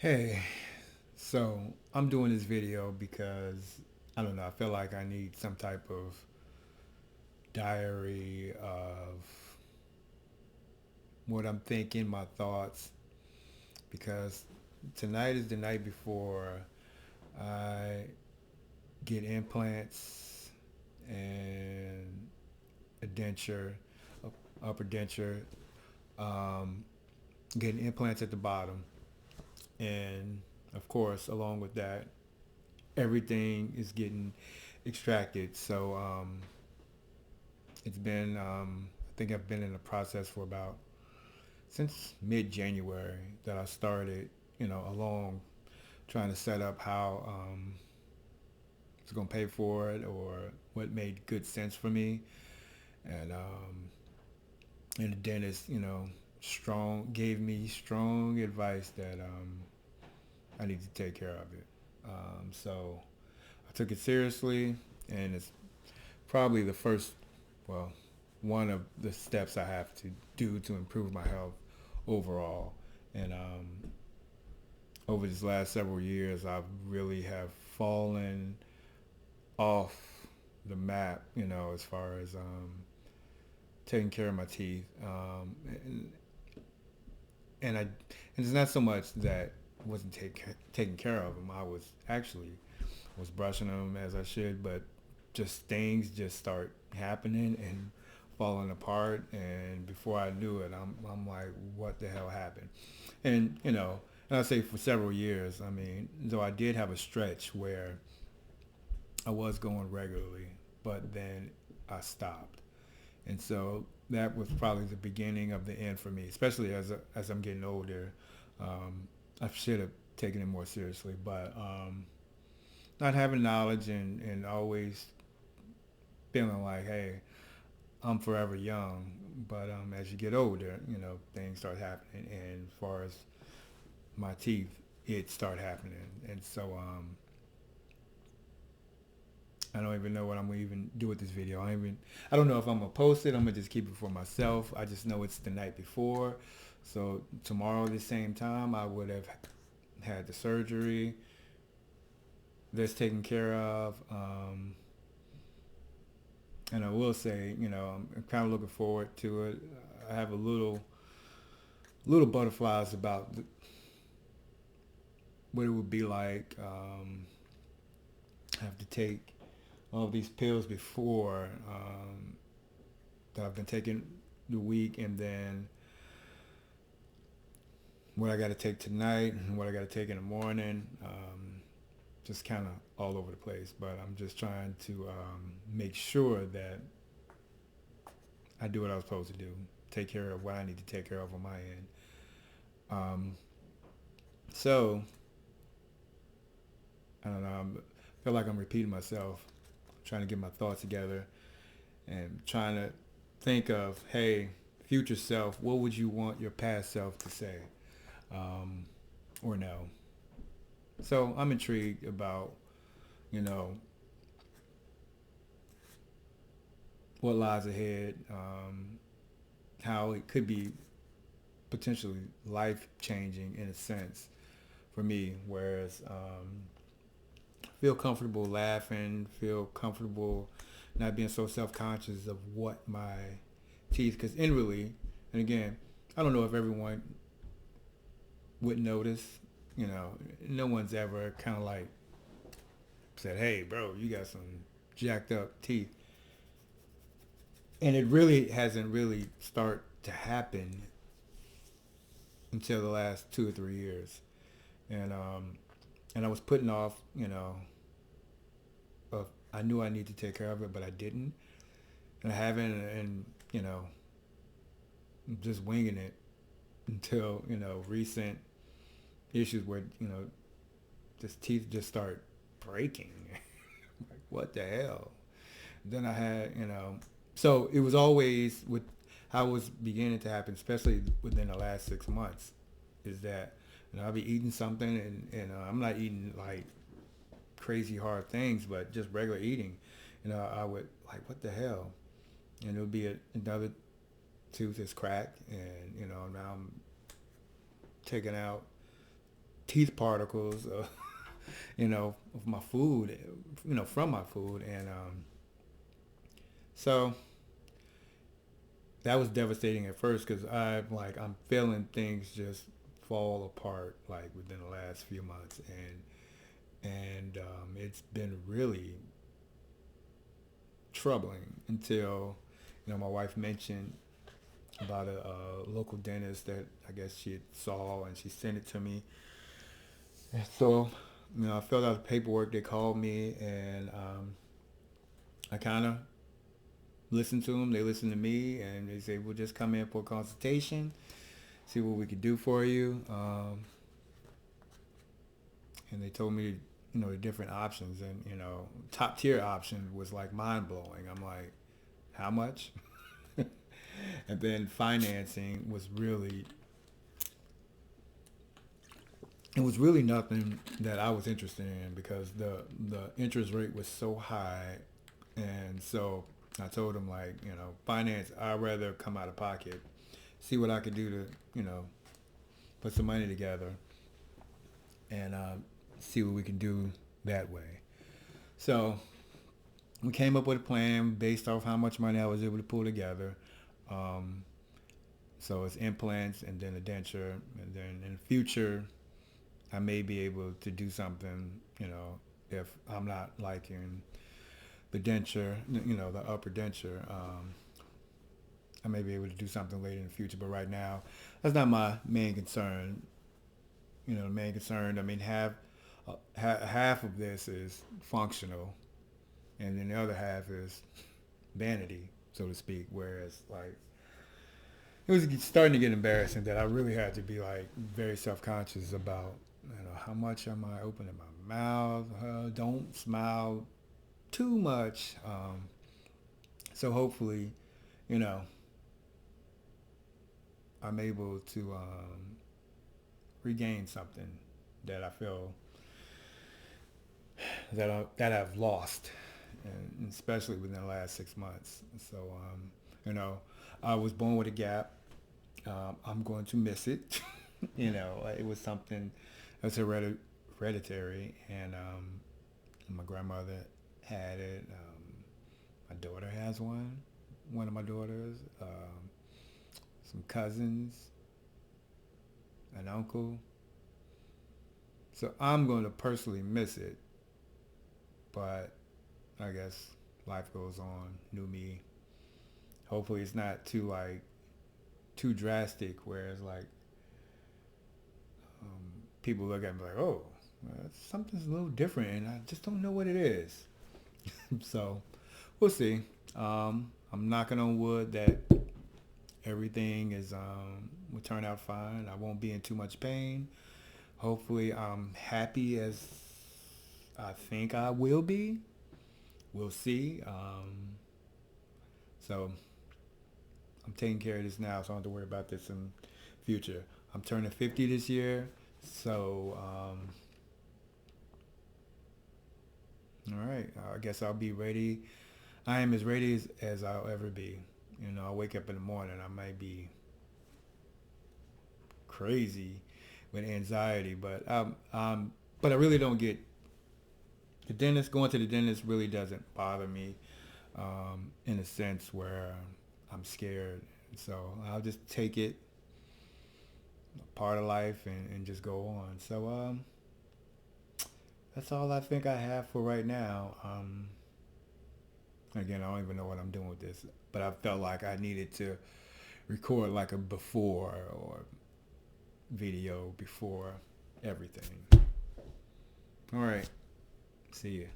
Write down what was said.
Hey, so I'm doing this video because I don't know, I feel like I need some type of diary of what I'm thinking, my thoughts, because tonight is the night before I get implants and a denture, upper denture, um, getting implants at the bottom, and of course, along with that, everything is getting extracted. So it's been I think I've been in the process for about since mid-January that I started, along trying to set up how it's going to pay for it or what made good sense for me. And the dentist, strong gave me strong advice that I need to take care of it. So I took it seriously, and it's probably the first, well, one of the steps I have to do to improve my health overall. And over these last several years, I really have fallen off the map, as far as taking care of my teeth. And it's not so much that I wasn't taking care of them. I was brushing them as I should, but just things just start happening and falling apart. And before I knew it, I'm like, what the hell happened? And and I say for several years. I mean, though I did have a stretch where I was going regularly, but then I stopped, and so that was probably the beginning of the end for me. Especially as I'm getting older, I should have taken it more seriously, but not having knowledge and always feeling like, hey, I'm forever young. But as you get older, things start happening. And as far as my teeth, it started happening. And so I don't even know what I'm gonna even do with this video. I don't know if I'm gonna post it. I'm gonna just keep it for myself. I just know it's the night before. So tomorrow at the same time, I would have had the surgery that's taken care of. And I will say, I'm kind of looking forward to it. I have a little butterflies about what it would be like. I have to take all these pills before that I've been taking the week, and then what I got to take tonight and what I got to take in the morning. Just kind of all over the place, but I'm just trying to make sure that I do what I was supposed to do, take care of what I need to take care of on my end. Um, so I don't know. I feel like I'm repeating myself, trying to get my thoughts together and trying to think of, hey, future self, what would you want your past self to say, um, or no? So I'm intrigued about, you know, what lies ahead, how it could be potentially life changing in a sense for me. Whereas feel comfortable laughing, feel comfortable not being so self conscious of what my teeth, because inwardly, and again, I don't know if everyone would notice. No one's ever kind of like said, "Hey, bro, you got some jacked up teeth," and it really hasn't really start to happen until the last 2 or 3 years. And I was putting off, of I knew I needed to take care of it, but I didn't, and I haven't, and I'm just winging it until recent issues where just teeth just start breaking. Like, what the hell? Then I had, so it was always with how it was beginning to happen, especially within the last 6 months, is that I'll be eating something, and I'm not eating like crazy hard things, but just regular eating. I would like, what the hell? And it would be another tooth is cracked, and now I'm taking out teeth particles, of my food, from my food, and so that was devastating at first because I'm feeling things just fall apart like within the last few months, and it's been really troubling until my wife mentioned about a local dentist that I guess she saw and she sent it to me. And so I filled out the paperwork. They called me, and I kind of listened to them. They listened to me, and they said, "We'll just come in for a consultation, see what we could do for you." And they told me, the different options, and top tier option was like mind blowing. I'm like, how much? And then financing was really, it was really nothing that I was interested in because the interest rate was so high, and so I told them like, finance, I'd rather come out of pocket, see what I could do to, put some money together, and see what we can do that way. So we came up with a plan based off how much money I was able to pull together. Um, so it's implants and then a denture, and then in the future I may be able to do something, if I'm not liking the denture, the upper denture. I may be able to do something later in the future, but right now that's not my main concern. The main concern, I mean, half of this is functional, and then the other half is vanity, so to speak. Whereas, like, it was starting to get embarrassing that I really had to be like very self-conscious about, how much am I opening my mouth? Don't smile too much. So hopefully, you know, I'm able to regain something that I feel that I've lost, and especially within the last 6 months. So, I was born with a gap. I'm going to miss it. It was something that's hereditary, and my grandmother had it. My daughter has one of my daughters, some cousins, an uncle. So I'm going to personally miss it, but I guess life goes on. New me. Hopefully, it's not too drastic, where it's like people look at me like, oh, something's a little different, and I just don't know what it is. So we'll see. I'm knocking on wood that everything will turn out fine. I won't be in too much pain. Hopefully, I'm happy as I think I will be. We'll see. So I'm taking care of this now, so I don't have to worry about this in the future. I'm turning 50 this year, so all right. I guess I'll be ready. I am as ready as I'll ever be. I wake up in the morning, I might be crazy with anxiety, but I really don't get the dentist. Going to the dentist really doesn't bother me, in a sense where I'm scared. So I'll just take it, part of life, and just go on. So that's all I think I have for right now. Again, I don't even know what I'm doing with this, but I felt like I needed to record like a before or video before everything. All right. See you.